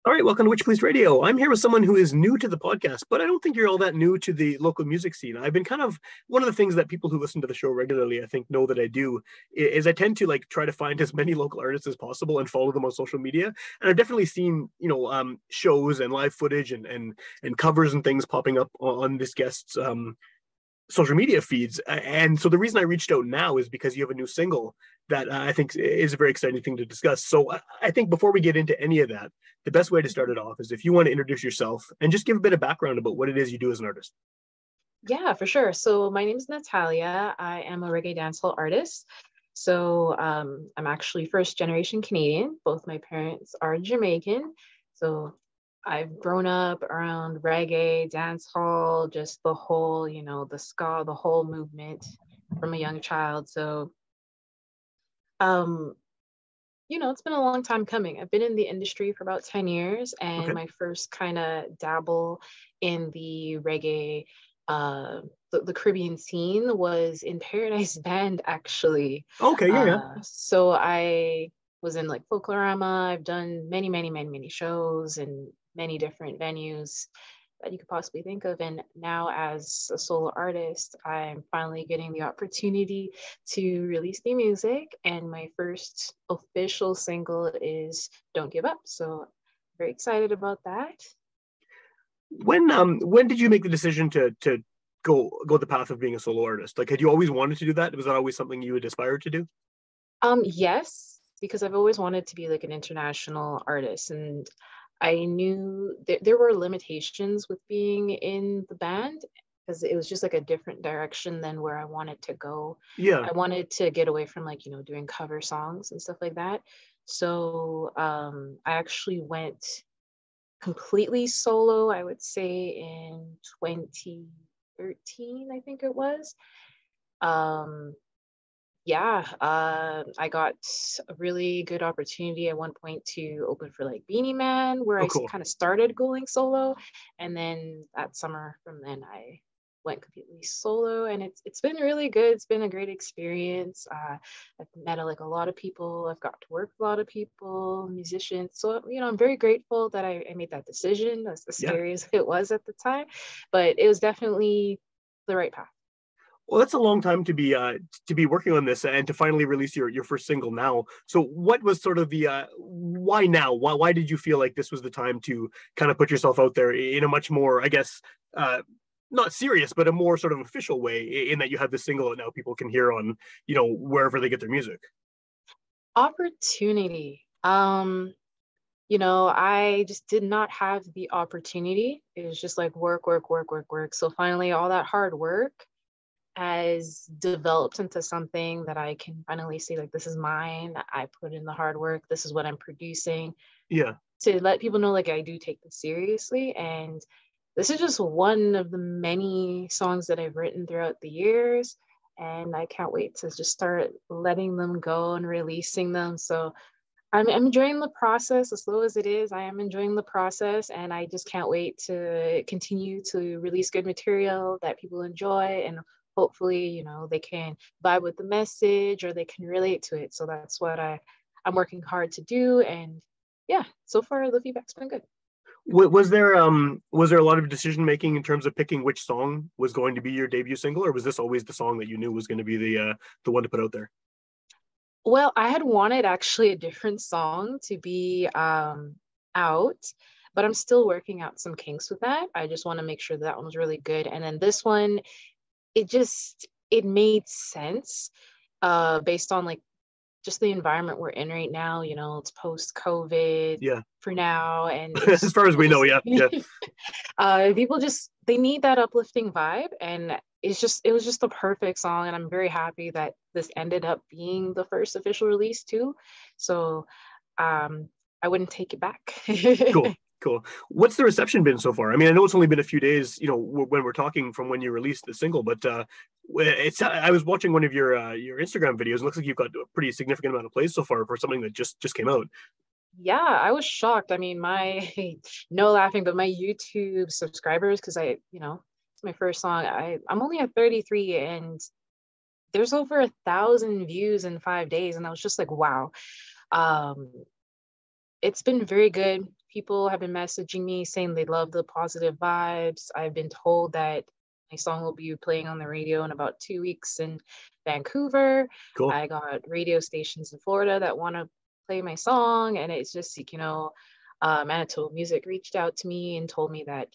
All right, welcome to Witchpolice Radio. I'm here with someone who is new to the podcast, but I don't think you're all that new to the local music scene. I've been kind of one of the things that people who listen to the show regularly, I think, know that I do is I tend to like try to find as many local artists as possible and follow them on social media. And I've definitely seen, shows and live footage and covers and things popping up on this guest's social media feeds. And so the reason I reached out now is because you have a new single that I think is a very exciting thing to discuss. So I think before we get into any of that, the best way to start it off is if you want to introduce yourself and just give a bit of background about what it is you do as an artist. Yeah, for sure. So my name is Natalya. I am a reggae dancehall artist. I'm actually first generation Canadian. Both my parents are Jamaican. So I've grown up around reggae, dancehall, just the whole, the ska, the whole movement from a young child. Um, it's been a long time coming. I've been in the industry for about 10 years, and Okay. my first kind of dabble in the reggae, the Caribbean scene was in Paradise Band, actually. Okay. Yeah. Yeah. So I was in like Folklorama. I've done many, many, many, many shows in many different venues that you could possibly think of. And now, as a solo artist, I'm finally getting the opportunity to release new music. And my first official single is Don't Give Up. So, very excited about that. When did you make the decision to go the path of being a solo artist? Like, had you always wanted to do that? Was that always something you had aspired to do? Yes, because I've always wanted to be like an international artist, and I knew there were limitations with being in the band because it was just like a different direction than where I wanted to go. Yeah. I wanted to get away from like, doing cover songs and stuff like that. I actually went completely solo, I would say in 2013, I think it was. Um, I got a really good opportunity at one point to open for like Beanie Man, where Oh, I cool. kind of started going solo, and then that summer from then I went completely solo, and it's been really good. It's been a great experience. I've met like a lot of people. I've got to work with a lot of people, musicians. So I'm very grateful that I made that decision, as Yeah. scary as it was at the time, but it was definitely the right path. Well, that's a long time to be working on this and to finally release your first single now. So, what was sort of the why now? Why did you feel like this was the time to kind of put yourself out there in a much more, I guess, uh, not serious, but a more sort of official way in that you have this single that now people can hear on, wherever they get their music. Opportunity. I just did not have the opportunity. It was just like work, work, work, work, work. So finally, all that hard work has developed into something that I can finally say, like, this is mine. I put in the hard work. This is what I'm producing, Yeah. to let people know, like, I do take this seriously. And this is just one of the many songs that I've written throughout the years. And I can't wait to just start letting them go and releasing them. So I'm enjoying the process, as slow as it is. I am enjoying the process, and I just can't wait to continue to release good material that people enjoy, and hopefully, they can vibe with the message or they can relate to it. So that's what I'm working hard to do, and yeah, so far the feedback's been good. Was there a lot of decision making in terms of picking which song was going to be your debut single, or was this always the song that you knew was going to be the one to put out there? Well, I had wanted actually a different song to be out, but I'm still working out some kinks with that. I just want to make sure that one was really good. And then this one, it made sense based on like just the environment we're in right now. It's post COVID Yeah. for now, and it As just far as people we know, just yeah, yeah. people just they need that uplifting vibe, and it was just the perfect song. And I'm very happy that this ended up being the first official release too. So um I wouldn't take it back. Cool, cool. What's the reception been so far? I mean, I know it's only been a few days, when we're talking from when you released the single, but it's I was watching one of your Instagram videos. It looks like you've got a pretty significant amount of plays so far for something that just came out. Yeah, I was shocked. I mean, my no laughing, but my YouTube subscribers, because it's my first song. I'm only at 33, and there's over 1,000 views in 5 days, and I was just like, wow. Um, it's been very good. people have been messaging me saying they love the positive vibes. I've been told that my song will be playing on the radio in about 2 weeks in Vancouver. Cool. I got radio stations in Florida that want to play my song, and it's just, Manitoba Music reached out to me and told me that,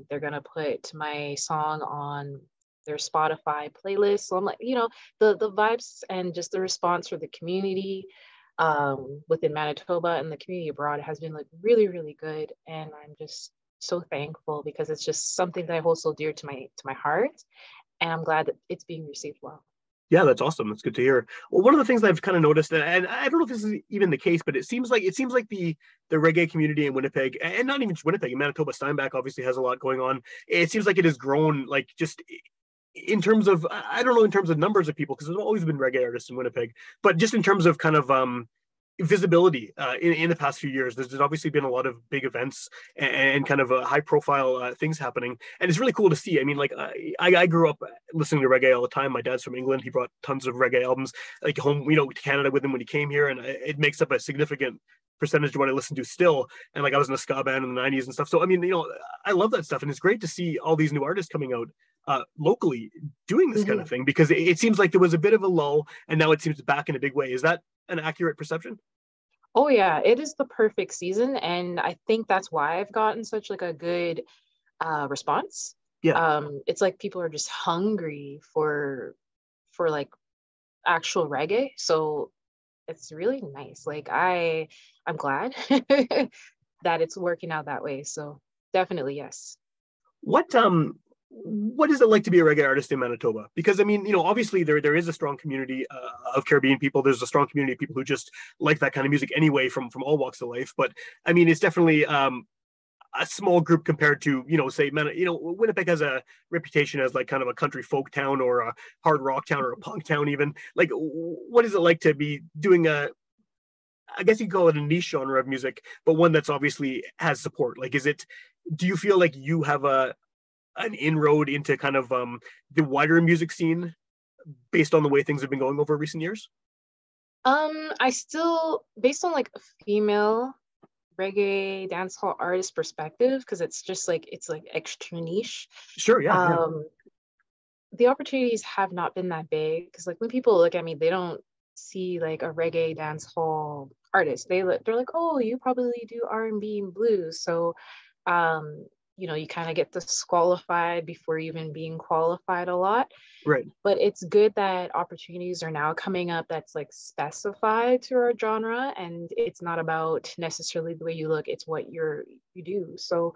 they're gonna put my song on their Spotify playlist. So I'm like, the vibes and just the response for the community within Manitoba and the community abroad has been like really, really good. And I'm just so thankful because it's just something that I hold so dear to my heart. And I'm glad that it's being received well. Yeah, that's awesome. That's good to hear. Well, one of the things I've kind of noticed, and I don't know if this is even the case, but it seems like the reggae community in Winnipeg, and not even just Winnipeg, in Manitoba, Steinbach obviously has a lot going on. It seems like it has grown, like just in terms of, I don't know, in terms of numbers of people, because there's always been reggae artists in Winnipeg, but just in terms of kind of visibility in the past few years. There's obviously been a lot of big events and kind of high profile things happening, and it's really cool to see. I mean, like I grew up listening to reggae all the time. My dad's from England. He brought tons of reggae albums like home, to Canada with him when he came here, and it makes up a significant percentage of what I listen to still. And like I was in a ska band in the '90s and stuff. So I mean, I love that stuff, and it's great to see all these new artists coming out locally doing this kind Mhm. of thing, because it seems like there was a bit of a lull, and now it seems back in a big way. Is that an accurate perception? Oh yeah, it is the perfect season, and I think that's why I've gotten such like a good response. Yeah. It's like people are just hungry for like actual reggae, so it's really nice. Like I'm glad that it's working out that way. So definitely yes. What is it like to be a reggae artist in Manitoba? Because I mean, obviously there is a strong community of Caribbean people. There's a strong community of people who just like that kind of music anyway, from all walks of life. But I mean, it's definitely a small group compared to, say, Winnipeg has a reputation as like kind of a country folk town or a hard rock town or a punk town even. Like, what is it like to be doing I guess you could call it a niche genre of music, but one that's obviously has support? Like, do you feel like you have an inroad into kind of the wider music scene based on the way things have been going over recent years? I still, based on like a female reggae dancehall artist perspective, because it's like extra niche. Sure, yeah, yeah, Um, the opportunities have not been that big because like when people look at me, they don't see like a reggae dancehall artist. They're like, oh, you probably do R&B and blues. So um, you kind of get disqualified before even being qualified a lot. right. But it's good that opportunities are now coming up that's like specified to our genre, and it's not about necessarily the way you look, it's what you do. So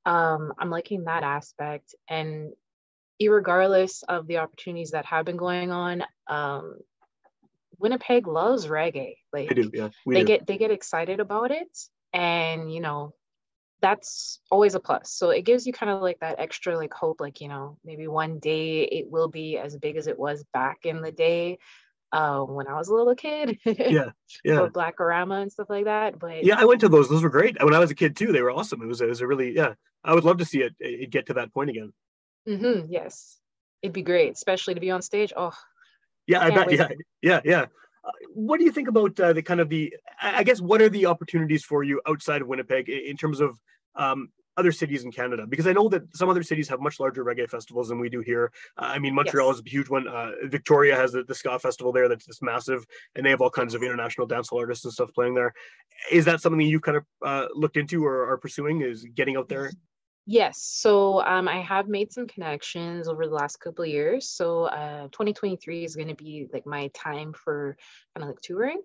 I'm liking that aspect. And irregardless of the opportunities that have been going on, Winnipeg loves reggae. I Like do, yeah, we they do. get excited about it, and that's always a plus. So it gives you kind of like that extra like hope, like maybe one day it will be as big as it was back in the day when I was a little kid Yeah, yeah, for Blackorama and stuff like that. But yeah. I went to those. Those were great when I was a kid too. They were awesome. It was a really, yeah. I would love to see it get to that point again. yes, it'd be great, especially to be on stage. Oh, Yeah, I can't bet. wait. Yeah, yeah, yeah. What do you think about the kind of I guess, what are the opportunities for you outside of Winnipeg in terms of other cities in Canada? Because I know that some other cities have much larger reggae festivals than we do here. I mean, Montreal Yes, is a huge one. Victoria has the ska festival there that's just massive, and they have all kinds of yes. international dancehall artists and stuff playing there. Is that something you've kind of looked into or are pursuing? Is getting out there? Yes. So I have made some connections over the last couple of years. So 2023 is going to be like my time for kind of like touring.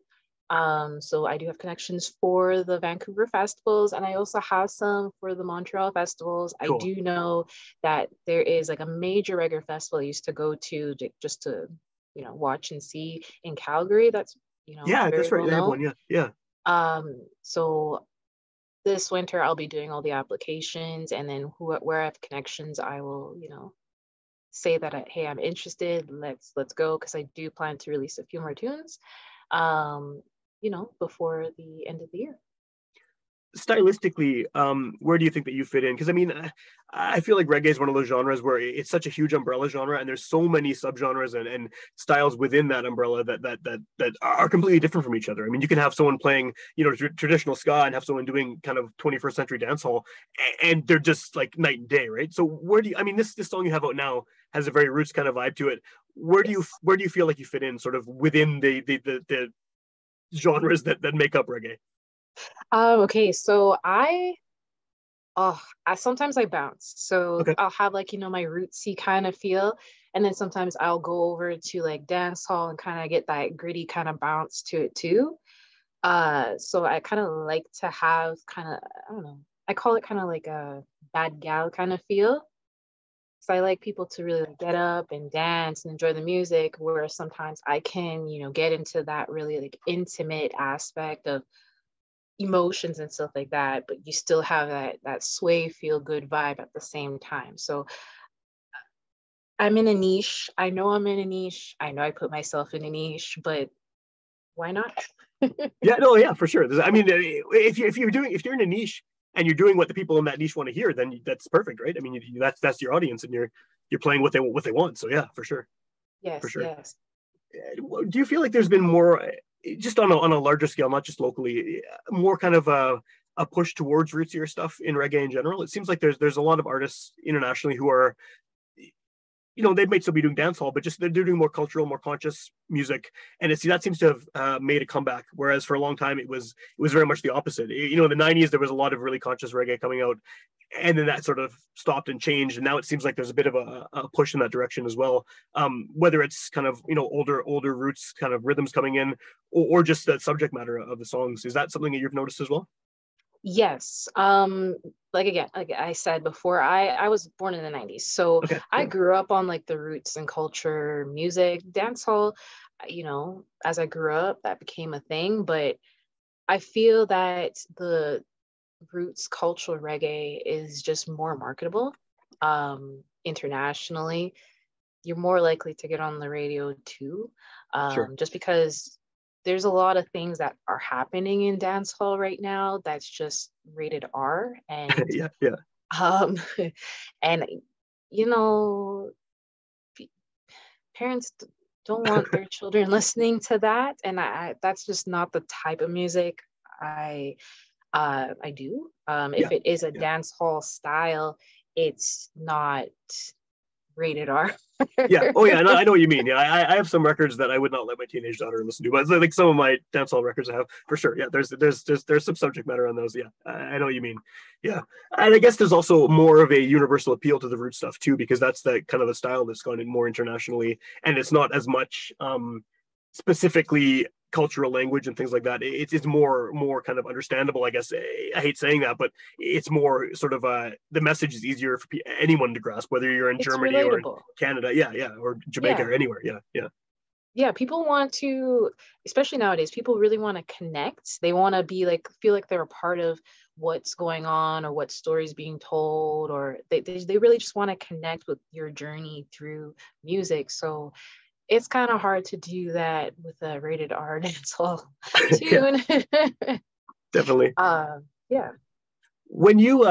So I do have connections for the Vancouver festivals, and I also have some for the Montreal festivals. I Cool. do know that there is like a major reggae festival I used to go to just to watch and see in Calgary. That's Yeah, very that's right. well They have one. known. Yeah, yeah. So this winter I'll be doing all the applications, and then where I have connections, I will, say that hey, I'm interested. Let's go, because I do plan to release a few more tunes, before the end of the year. stylistically, where do you think that you fit in? Because I mean, I feel like reggae is one of those genres where it's such a huge umbrella genre, and there's so many subgenres and styles within that umbrella that are completely different from each other. I mean, you can have someone playing, traditional ska and have someone doing kind of 21st century dancehall, and they're just like night and day, right? So where do you? I mean, this song you have out now has a very roots kind of vibe to it. Yes. Where do you feel like you fit in, sort of within the genres that make up reggae? Okay, so I sometimes I bounce. So Okay. I'll have like, my rootsy kind of feel. And then sometimes I'll go over to like dance hall and kind of get that gritty kind of bounce to it too. So I kind of like to have kind of, I don't know, I call it kind of like a bad gal kind of feel. So I like people to really like get up and dance and enjoy the music, where sometimes I can, get into that really like intimate aspect of emotions and stuff like that, but you still have that sway feel good vibe at the same time. So I'm in a niche. I know I'm in a niche. I know I put myself in a niche, but why not? Yeah, no, yeah, for sure. I mean, if you're in a niche and you're doing what the people in that niche want to hear, then that's perfect, right? I mean, that's your audience, and you're playing what they want. So yeah, for Yes, sure. yes. Do you feel like there's been more, just on a larger scale, not just locally, more kind of a push towards rootsier stuff in reggae in general? It seems like there's a lot of artists internationally who are, they might still be doing dancehall, but just they're doing more cultural, more conscious music, and that seems to have made a comeback. Whereas for a long time it was very much the opposite. In the '90s there was a lot of really conscious reggae coming out, and then that sort of stopped and changed, and now it seems like there's a bit of a push in that direction as well. Whether it's kind of older roots kind of rhythms coming in, or just the subject matter of the songs. Is that something that you've noticed as well? Yes. Like again, like I said before, I was born in the 90s. So Okay, I yeah, grew up on like the roots and culture, music, dancehall, as I grew up, that became a thing. But I feel that the roots cultural reggae is just more marketable internationally. You're more likely to get on the radio too, sure. just because there's a lot of things that are happening in dancehall right now that's just rated R, and Yeah, yeah, um and you know p- parents don't want their children listening to that, and that's just not the type of music I I do. yeah, If it is a yeah. dance hall style, it's not rated R. Yeah. Oh, yeah. I know what you mean. Yeah, I have some records that I would not let my teenage daughter listen to, but like some of my dancehall records I have for sure. Yeah, there's some subject matter on those. Yeah, I know what you mean. Yeah, and I guess there's also more of a universal appeal to the root stuff too, because that's the kind of the style that's gone in more internationally, and it's not as much specifically cultural language and things like that. It's more kind of understandable, I guess. I hate saying that, but it's more sort of the message is easier for anyone to grasp, whether you're in It's Germany or in relatable. Canada, yeah, yeah, or Jamaica Yeah. or anywhere, yeah, yeah, Yeah, people want to, especially nowadays, people really want to connect. They want to be like, feel like they're a part of what's going on or what stories being told, or they really just want to connect with your journey through music. So it's kind of hard to do that with a rated R dancehall yeah, tune. definitely. Yeah. When you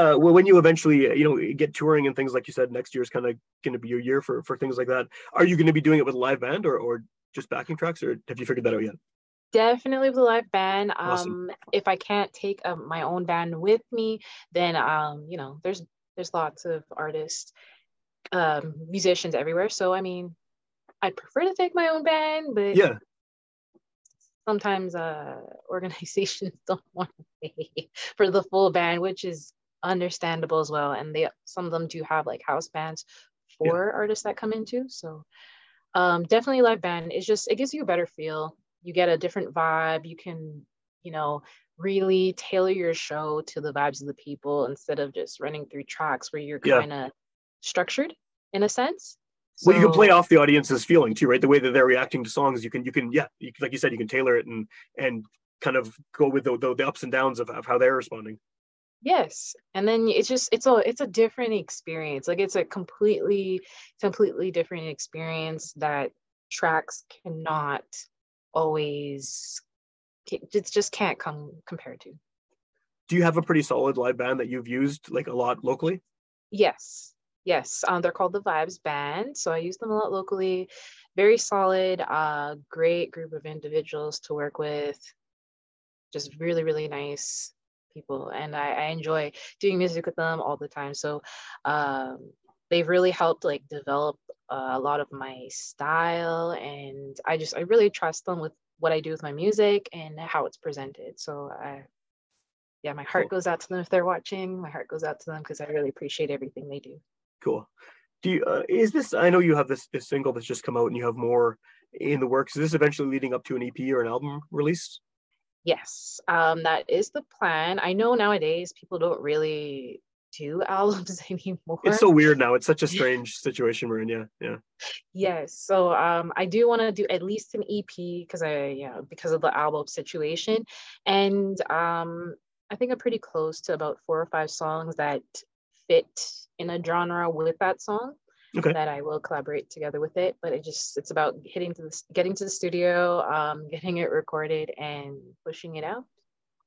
eventually get touring and things like you said, next year is kind of going to be your year for things like that. Are you going to be doing it with a live band or just backing tracks, or have you figured that out yet? Definitely with a live band. Awesome. If I can't take my own band with me, then there's lots of artists, musicians everywhere. So I mean, I prefer to take my own band, but Yeah, sometimes organizations don't want to pay for the full band, which is understandable as well. And some of them do have like house bands yeah, for artists that come into. So definitely live band is just, it gives you a better feel. You get a different vibe. You can, you know, really tailor your show to the vibes of the people instead of just running through tracks where you're yeah. kind of structured in a sense. Well, you can play So off the audience's feeling too, right? The way that they're reacting to songs, yeah, like you said, you can tailor it and kind of go with the ups and downs of how they're responding. yes, and then it's a different experience. Like it's a completely different experience that tracks cannot always, it just can't come compared to. Do you have a pretty solid live band that you've used like a lot locally? Yes, yes. They're called the Vibes Band. So I use them a lot locally. Very solid, great group of individuals to work with. Just really, really nice people. And I enjoy doing music with them all the time. So they've really helped like develop a lot of my style. And I really trust them with what I do with my music and how it's presented. So yeah, my heart Cool. goes out to them if they're watching. My heart goes out to them because I really appreciate everything they do. Cool. Do you is this, I know you have this single that's just come out and you have more in the works. Is this eventually leading up to an EP or an album release? Yes, that is the plan. I know nowadays people don't really do albums It's anymore. so weird now. It's such a strange situation we're in. Yeah, yeah. Yes, so I do want to do at least an EP because because of the album situation, and I think I'm pretty close to about 4 or 5 songs that fit in a genre with that song Okay. that I will collaborate together with it. But it's about getting to the studio, getting it recorded, and pushing it out.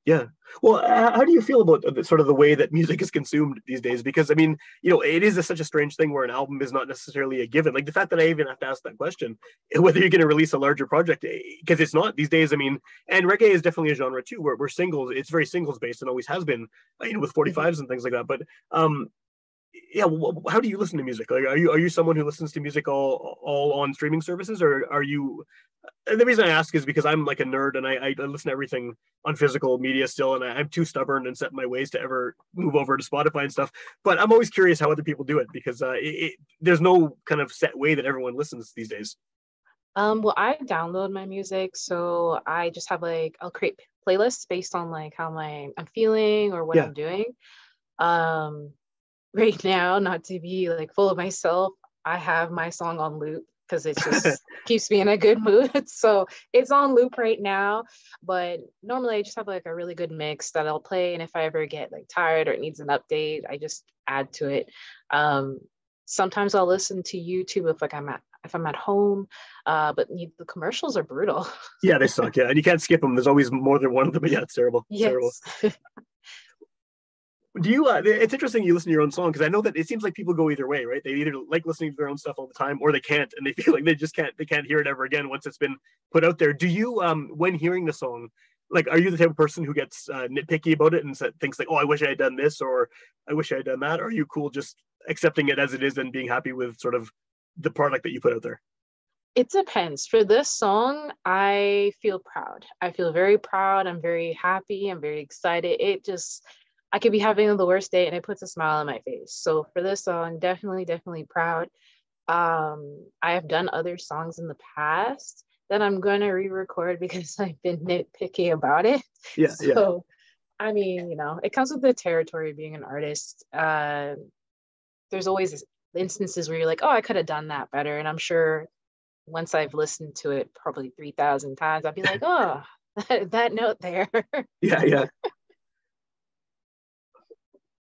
Yeah. Well, how do you feel about sort of the way that music is consumed these days? Because I mean, it is such a strange thing where an album is not necessarily a given. Like the fact that I even have to ask that question, whether you're going to release a larger project, because it's not these days. I mean, and reggae is definitely a genre too, where singles, it's very singles based and always has been, with Mhm. 45s and things like that. But yeah, how do you listen to music? Like, are you someone who listens to music all on streaming services, or are you? And the reason I ask is because I'm like a nerd and I listen to everything on physical media still, and I'm too stubborn and set in my ways to ever move over to Spotify and stuff. But I'm always curious how other people do it because there's no kind of set way that everyone listens these days. Well, I download my music, so I just have like I'll create playlists based on like how I'm feeling or what Yeah, I'm doing. Um, right now, not to be like full of myself, I have my song on loop because it just keeps me in a good mood. So it's on loop right now. But normally I just have like a really good mix that I'll play. And if I ever get like tired or it needs an update, I just add to it. Um, Sometimes I'll listen to YouTube if I'm at home. But the commercials are brutal. yeah, they suck. Yeah, and you can't skip them. There's always more than one of them. But yeah, it's terrible. It's terrible. Yes. Do you? It's interesting you listen to your own song because I know that it seems like people go either way, right? They either like listening to their own stuff all the time, or they can't, and they feel like they can't hear it ever again once it's been put out there. Do you, when hearing the song, like, are you the type of person who gets nitpicky about it and thinks like, oh, I wish I had done this, or I wish I had done that? Or are you cool just accepting it as it is and being happy with sort of the product that you put out there? It depends. For this song, I feel proud. I feel very proud. I'm very happy. I'm very excited. I could be having the worst day and it puts a smile on my face. So for this song, definitely, definitely proud. I have done other songs in the past that I'm going to re-record because I've been nitpicky about it. Yeah, yeah. So, I mean, it comes with the territory of being an artist. There's always instances where you're like, oh, I could have done that better. And I'm sure once I've listened to it probably 3,000 times, I'll be like, oh, that note there. Yeah, yeah.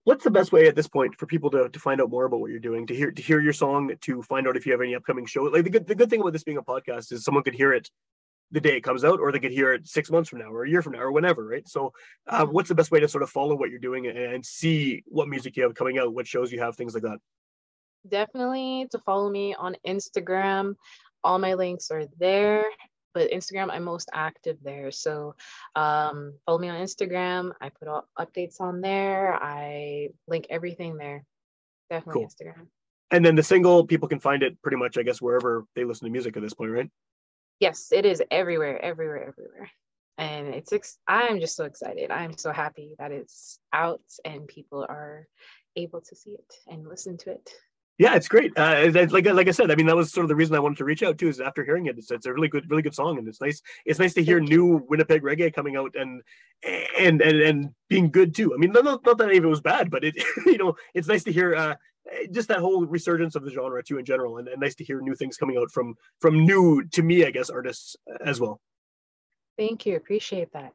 What's the best way at this point for people to find out more about what you're doing, to hear your song, to find out if you have any upcoming show? Like the good thing about this being a podcast is someone could hear it the day it comes out, or they could hear it 6 months from now, or a year from now, or whenever, right? So, what's the best way to sort of follow what you're doing and see what music you have coming out, what shows you have, things like that? Definitely to follow me on Instagram. All my links are there, but Instagram, I'm most active there. So follow me on Instagram. I put all updates on there. I link everything there. Definitely Cool. Instagram. And then the single, people can find it pretty much, I guess, wherever they listen to music at this point, right? Yes, it is everywhere, everywhere, everywhere. And I'm just so excited. I'm so happy that it's out and people are able to see it and listen to it. Yeah, it's great. Like I said, I mean, that was sort of the reason I wanted to reach out too. Is after hearing it, it's a really good song, and it's nice. It's nice to hear Thank you. new Winnipeg reggae coming out and being good too. I mean, not that any of it was bad, but it it's nice to hear just that whole resurgence of the genre too in general, and nice to hear new things coming out from new to me, I guess, artists as well. Thank you. Appreciate that.